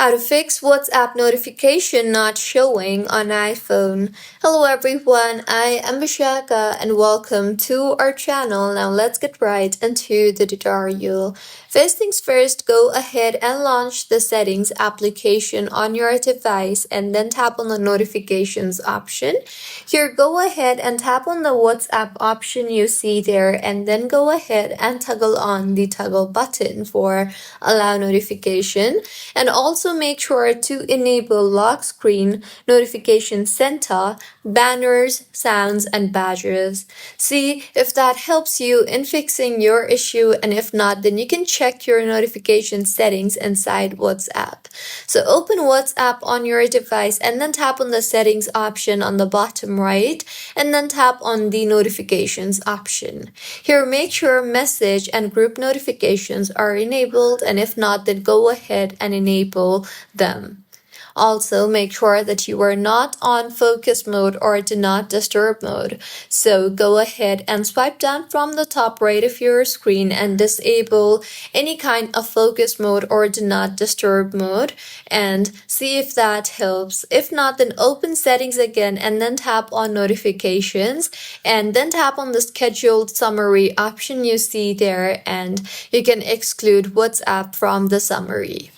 How to fix WhatsApp notification not showing on iPhone. Hello everyone, I am Vishaka and welcome to our channel. Now let's get right into the tutorial. First things first, go ahead and launch the settings application on your device and then tap on the notifications option. Here, go ahead and tap on the WhatsApp option you see there and then go ahead and toggle on the toggle button for allow notification, and also make sure to enable lock screen, notification center, banners, sounds, and badges. See if that helps you in fixing your issue, and if not, then you can check your notification settings inside WhatsApp. So open WhatsApp on your device and then tap on the settings option on the bottom right and then tap on the notifications option. Here, make sure message and group notifications are enabled, and if not, then go ahead and enable them. Also, make sure that you are not on focus mode or do not disturb mode. So go ahead and swipe down from the top right of your screen and disable any kind of focus mode or do not disturb mode and see if that helps. If not, then open settings again and then tap on notifications and then tap on the scheduled summary option you see there, and you can exclude WhatsApp from the summary.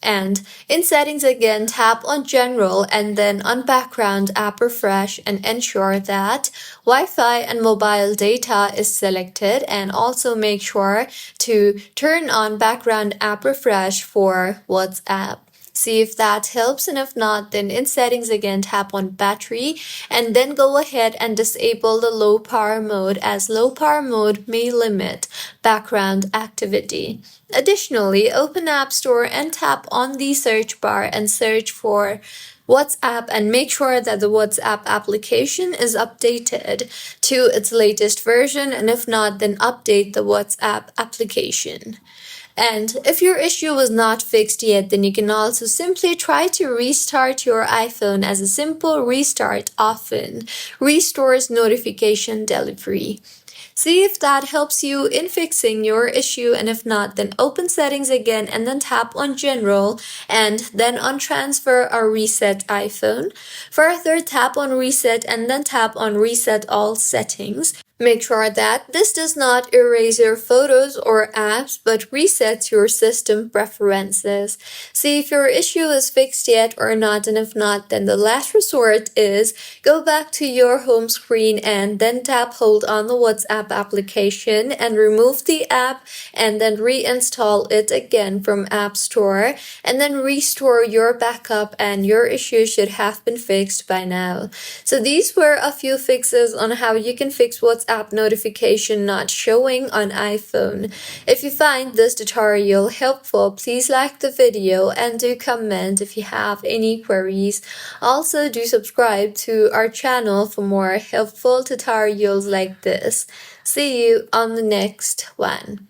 And in settings again, tap on general and then on background app refresh and ensure that Wi-Fi and mobile data is selected, and also make sure to turn on background app refresh for WhatsApp. See if that helps, and if not, then in settings again, tap on battery and then go ahead and disable the low power mode, as low power mode may limit background activity. Additionally, open App Store and tap on the search bar and search for WhatsApp and make sure that the WhatsApp application is updated to its latest version, and if not, then update the WhatsApp application. And if your issue was not fixed yet, then you can also simply try to restart your iPhone, as a simple restart often restores notification delivery. See if that helps you in fixing your issue, and if not, then open settings again and then tap on general and then on transfer or reset iPhone. Further, tap on reset and then tap on reset all settings. Make sure that this does not erase your photos or apps but resets your system preferences. See if your issue is fixed yet or not, and if not, then the last resort is go back to your home screen and then tap hold on the WhatsApp application and remove the app and then reinstall it again from App Store and then restore your backup, and your issue should have been fixed by now. So these were a few fixes on how you can fix WhatsApp notification not showing on iPhone. If you find this tutorial helpful, please like the video and do comment if you have any queries. Also, do subscribe to our channel for more helpful tutorials like this. See you on the next one.